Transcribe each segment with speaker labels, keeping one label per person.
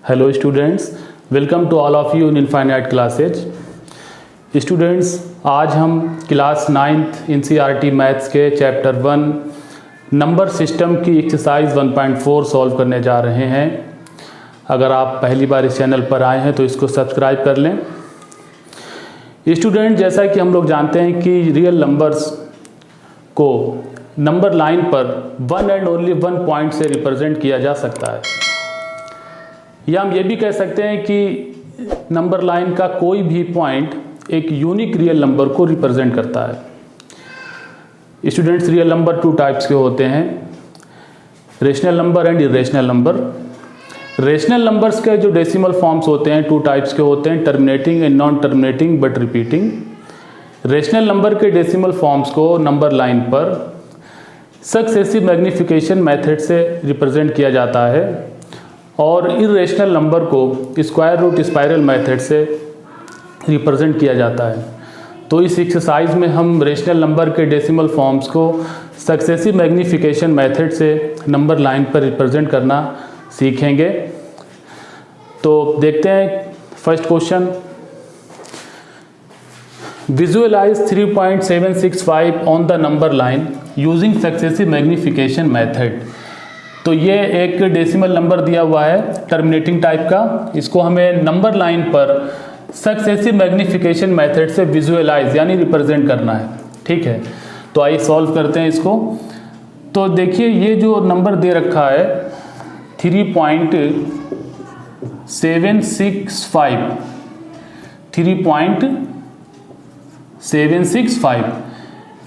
Speaker 1: Hello students, welcome to all of you in Infinite Classes. Students, आज हम class 9th NCERT maths के chapter 1 number system की exercise 1.4 solve करने जा रहे हैं। अगर आप पहली बार इस चैनल पर आए हैं तो इसको सब्सक्राइब कर लें। स्टूडेंट, जैसा कि हम लोग जानते हैं कि रियल नंबर्स को नंबर लाइन पर one and only one point से रिप्रेजेंट किया जा सकता है, या हम ये भी कह सकते हैं कि नंबर लाइन का कोई भी पॉइंट एक यूनिक रियल नंबर को रिप्रेजेंट करता है। Students, real number two types के होते हैं, rational number and irrational number. Rational numbers के जो डेसिमल फॉर्म्स होते हैं टू टाइप्स के होते हैं, terminating and non terminating but repeating. Rational number के डेसिमल फॉर्म्स को नंबर लाइन पर सक्सेसिव मैग्नीफिकेशन मेथड से रिप्रेजेंट किया जाता है और इरेशनल नंबर को स्क्वायर रूट स्पाइरल मेथड से रिप्रेजेंट किया जाता है। तो इस एक्सरसाइज में हम रेशनल नंबर के डेसिमल फॉर्म्स को सक्सेसिव मैग्नीफिकेशन मेथड से नंबर लाइन पर रिप्रेजेंट करना सीखेंगे। तो देखते हैं first question. Visualise 3.765 on the number line using successive magnification method. तो ये एक डेसिमल नंबर दिया हुआ है टर्मिनेटिंग टाइप का, इसको हमें नंबर लाइन पर सक्सेसिव मैग्नीफिकेशन मेथड से विजुअलाइज यानी रिप्रेजेंट करना है। ठीक है, तो आइए सॉल्व करते हैं इसको। तो देखिए, ये जो नंबर दे रखा है 3.765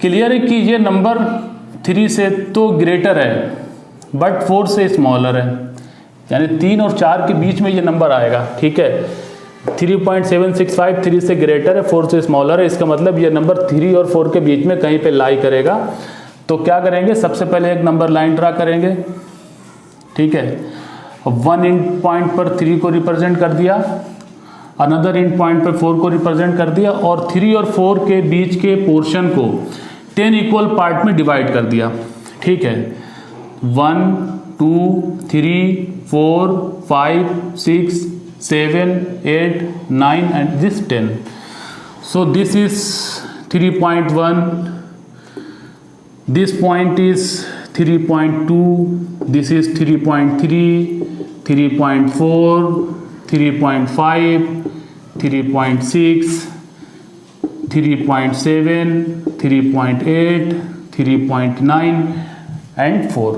Speaker 1: क्लियर है कि ये नंबर 3 से तो ग्रेटर है बट 4 से स्मॉलर है, यानी 3 और 4 के बीच में ये नंबर आएगा। ठीक है, 3.765 3 से ग्रेटर है, 4 से स्मॉलर है, इसका मतलब ये नंबर 3 और 4 के बीच में कहीं पे लाई करेगा। तो क्या करेंगे, सबसे पहले एक नंबर लाइन ड्रा करेंगे। ठीक है, वन इंड पॉइंट पर 3 को रिप्रेजेंट कर दिया, अनदर इंड पॉइंट पर 4 को रिप्रेजेंट कर दिया और 3 और 4 के बीच के पोर्शन को 10 इक्वल पार्ट में डिवाइड कर दिया। ठीक है, 1 2 3 4 5 6 7 8 9 and this 10. So this is 3.1, this point is 3.2, this is 3.3, 3.4, 3.5, 3.6, 3.7, 3.8, 3.9 and 4.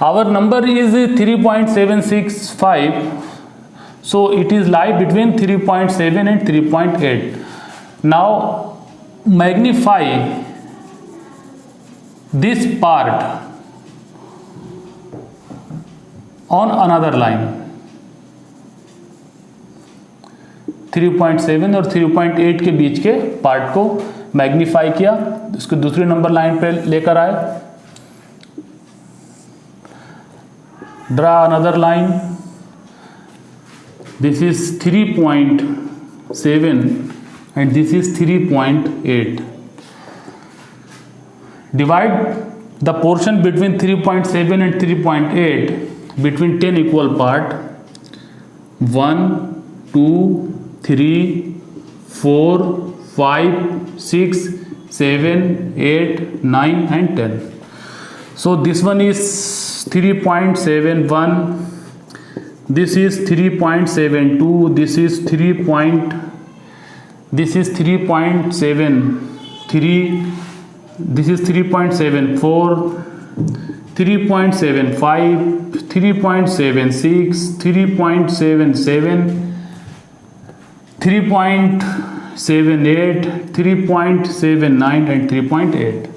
Speaker 1: Our number is 3.765, so it is lie between 3.7 and 3.8. Now magnify this part on another line। 3.7 और 3.8 के बीच के part को magnify किया, इसको दूसरी नंबर लाइन पे लेकर आए। Draw another line, this is 3.7 and this is 3.8. Divide the portion between 3.7 and 3.8 between 10 equal part, 1 2 3 4 5 6 7 8 9 and 10. So this one is 3.71, this is 3.72, this is 3.73, this is 3.74, 3.75, 3.76, 3.77, 3.78, 3.79 and 3.8.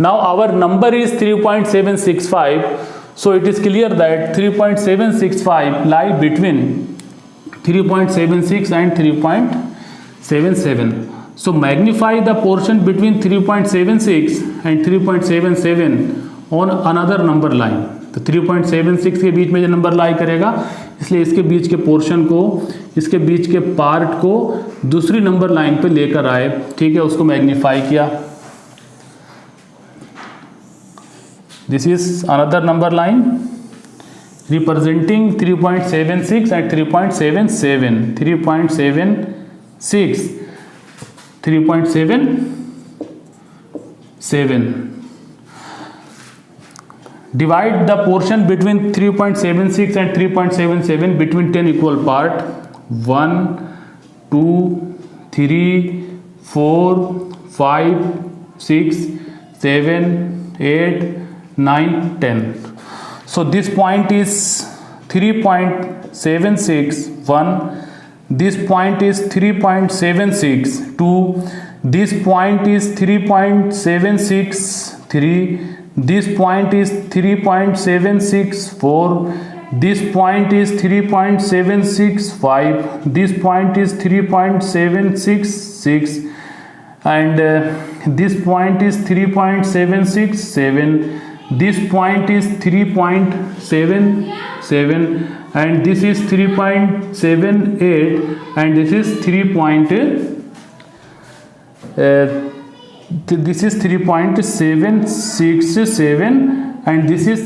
Speaker 1: Now our number is 3.765, so it is clear that 3.765 lie between 3.76 and 3.77. So magnify the portion between 3.76 and 3.77 on another number line. तो 3.76 के बीच में जो number लाई करेगा, इसलिए इसके बीच के portion को, इसके बीच के पार्ट को दूसरी नंबर लाइन पे लेकर आए। ठीक है, उसको मैग्नीफाई किया। This is another number line, representing 3.76 and 3.77, 3.76, 3.77. Divide the portion between 3.76 and 3.77 between 10 equal part. 1, 2, 3, 4, 5, 6, 7, 8, 9, 10. So this point is 3.761. This point is 3.762. This point is 3.763. This point is 3.764. This point is 3.765. This point is 3.766, and this point is 3.767. This point is 3.77, and this is 3.78, and this is 3.767, and this is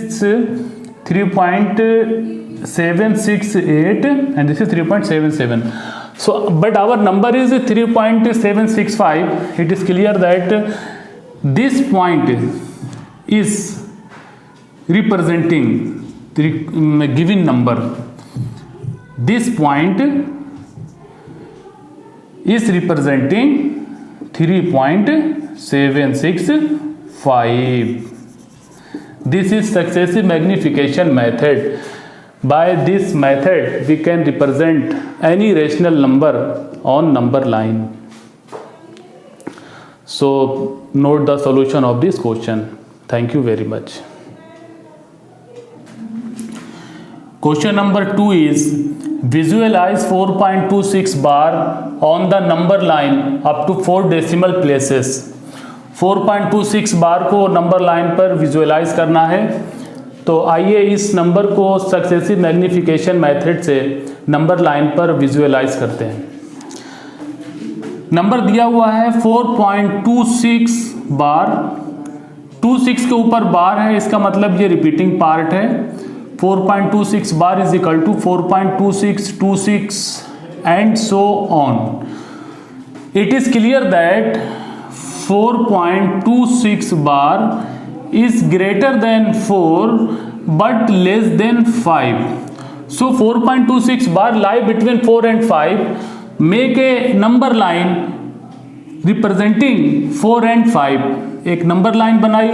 Speaker 1: 3.768, and this is 3.77. So but our number is 3.765. It is clear that this point is representing the given number. This point is representing 3.765. This is successive magnification method. By this method we can represent any rational number on number line. So note the solution of this question. Thank you very much. Question number 2 is visualize 4.26 bar on the number line up to 4 decimal places. 4.26 बार को number line पर visualise करना है। तो आइए इस number को successive magnification method से number line पर विजुअलाइज करते हैं। नंबर दिया हुआ है 4.26 बार, 26 के ऊपर बार है, इसका मतलब ये रिपीटिंग पार्ट है। 4.26 bar is equal to 4.26, 26 and so on. It is clear that 4.26 bar is greater than 4 but less than 5. So 4.26 bar lie between 4 and 5. Make a number line representing 4 and 5. एक number line बनाई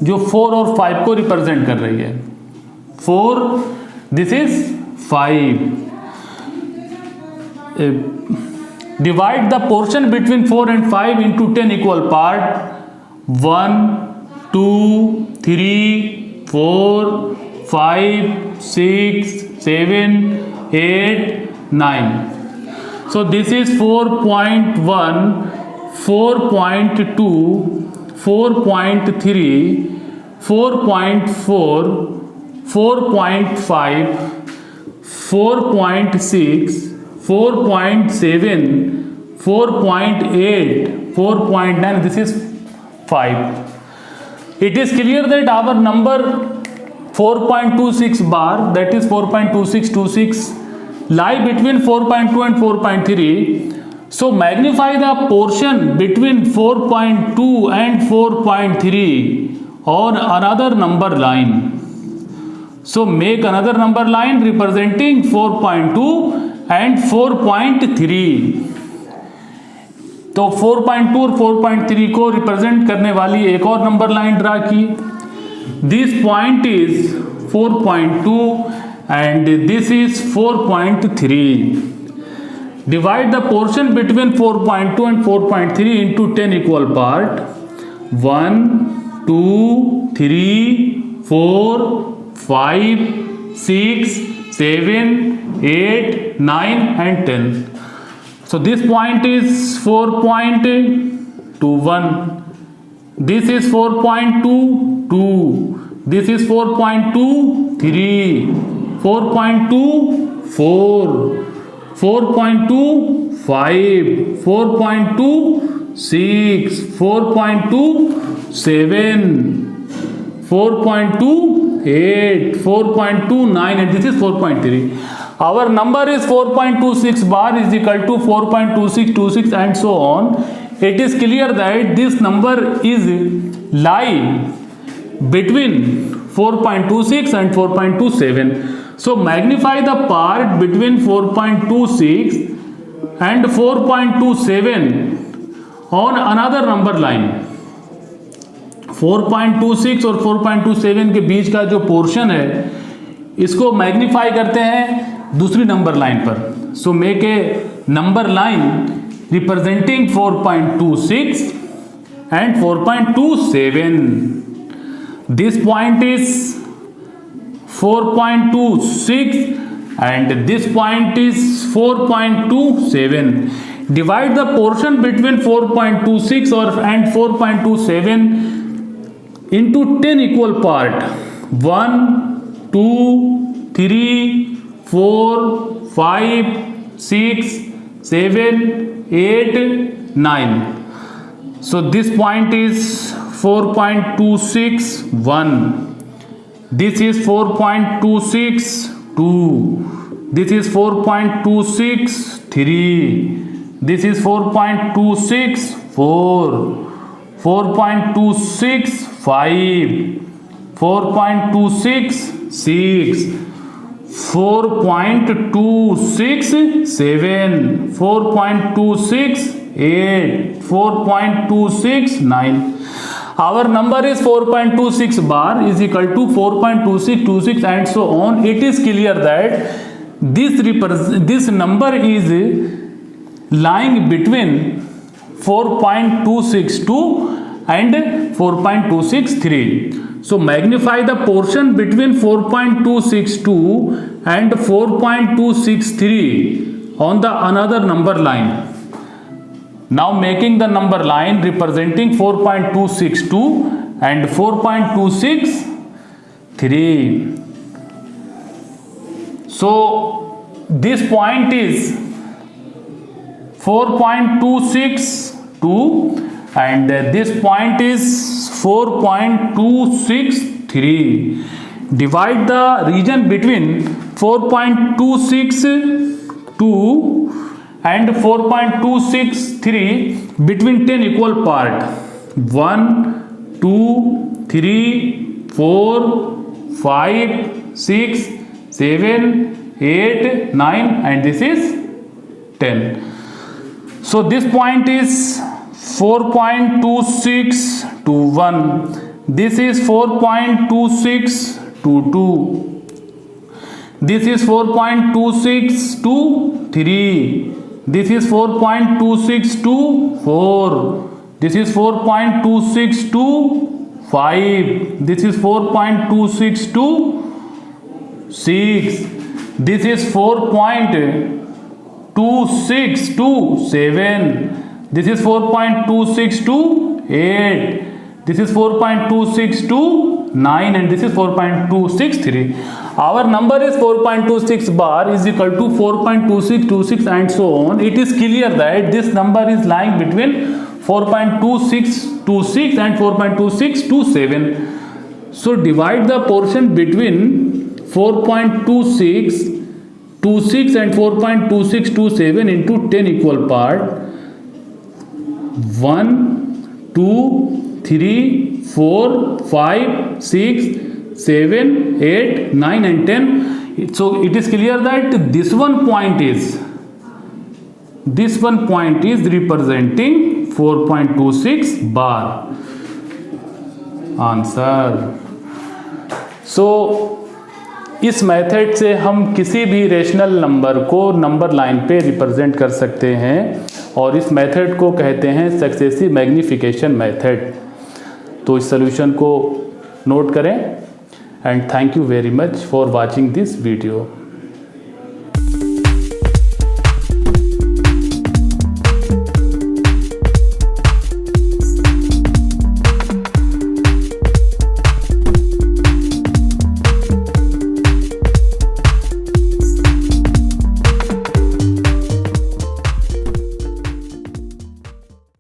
Speaker 1: जो 4 और 5 को represent कर रही है। 4, this is 5. Divide the portion between 4 and 5 into 10 equal part. 1, 2, 3, 4, 5, 6, 7, 8, 9. So this is 4.1, 4.2, 4.3, 4.4, 4.5, 4.6, 4.7, 4.8, 4.9, this is 5. It is clear that our number 4.26 bar, that is 4.2626, lie between 4.2 and 4.3. So magnify the portion between 4.2 and 4.3 on another number line. So make another number line representing 4.2 and 4.3. तो 4.2 और 4.3 को represent करने वाली एक और number line draw की। This point is 4.2 and this is 4.3. Divide the portion between 4.2 and 4.3 into 10 equal part. 1, 2, 3, 4, 5, 6, 7, 8, 9 and 10. So this point is 4.21. This is 4.22. This is 4.23. 4.24. 4.25. 4.26. 4.27. 4.28. 8, 4.29 and this is 4.3. Our number is 4.26 bar is equal to 4.2626 and so on. It is clear that this number is lying between 4.26 and 4.27. So magnify the part between 4.26 and 4.27 on another number line. 4.26 और 4.27 के बीच का जो portion है इसको magnify करते हैं दूसरी number line पर. So make a number line representing 4.26 and 4.27. This point is 4.26 and this point is 4.27. Divide the portion between 4.26 and 4.27 into 10 equal part. 1, 2, 3, 4, 5, 6, 7, 8, 9. So this point is 4.26, 1. This is 4.26, 2. This is 4.26, 3. This is 4.26, 4. 4.26, 5. 4.26, 6. 4.26, 7. 4.26, 8. 4.26, 9. Our number is 4.26 bar is equal to 4.2626 and so on. It is clear that this number is lying between 4.262 and 4.263. So magnify the portion between 4.262 and 4.263 on the another number line. Now making the number line representing 4.262 and 4.263. So this point is 4.262 and this point is 4.263. Divide the region between 4.262 and 4.263 between 10 equal part. 1, 2, 3, 4, 5, 6, 7, 8, 9 and this is 10. So this point is 4.2621. This is 4.2622. This is 4.2623. This is 4.2624. This is 4.2625. This is 4.2626. This is 4.2627. This is 4.2628. This is 4.2629 and this is 4.263. Our number is 4.26 bar is equal to 4.2626 and so on. It is clear that this number is lying between 4.2626 and 4.2627. So divide the portion between 4.2626 and 4.2627 into 10 equal part. 1, 2, 3, 4, 5, 6, 7, 8, 9 and 10. So it is clear that this one point is representing 4.26 bar. Answer. So इस method से हम किसी भी rational number को number line पे represent कर सकते हैं और इस मेथड को कहते हैं सक्सेसिव मैग्नीफिकेशन मेथड. तो इस सॉल्यूशन को नोट करें and thank you very much for watching this video.